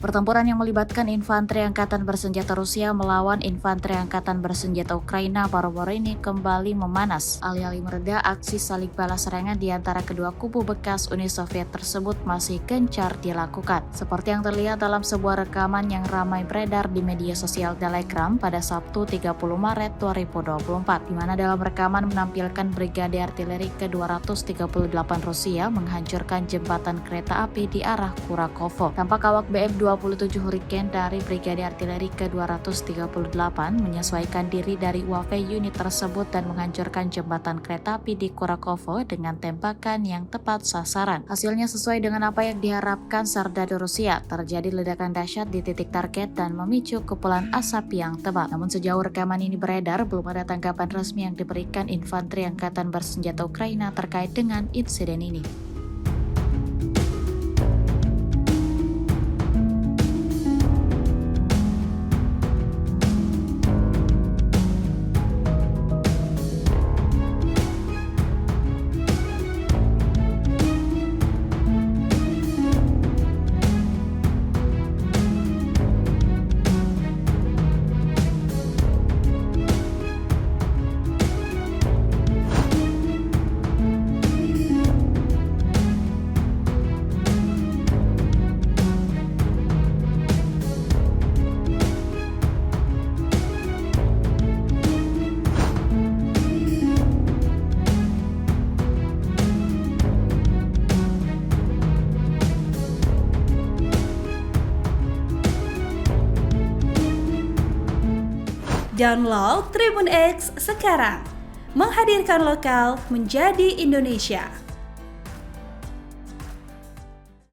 Pertempuran yang melibatkan infanteri angkatan bersenjata Rusia melawan infanteri angkatan bersenjata Ukraina baru-baru ini kembali memanas. Alih-alih mereda, aksi saling balas serangan di antara kedua kubu bekas Uni Soviet tersebut masih gencar dilakukan. Seperti yang terlihat dalam sebuah rekaman yang ramai beredar di media sosial Telegram pada Sabtu 30 Maret 2024, di mana dalam rekaman menampilkan brigade artileri ke-238 Rusia menghancurkan jembatan kereta api di arah Kurakovo. Tampak awak BM-27 Hurricane dari brigade artileri ke-238 menyesuaikan diri dari UAV unit tersebut dan menghancurkan jembatan kereta api di Kurakovo dengan tembakan yang tepat sasaran. Hasilnya sesuai dengan apa yang diharapkan serdadu Rusia. Terjadi ledakan dahsyat di titik target dan memicu kepulan asap yang tebal. Namun sejauh rekaman ini beredar, belum ada tanggapan resmi yang diberikan infanteri angkatan bersenjata Ukraina terkait dengan insiden ini. Download Tribun X sekarang, menghadirkan lokal menjadi Indonesia.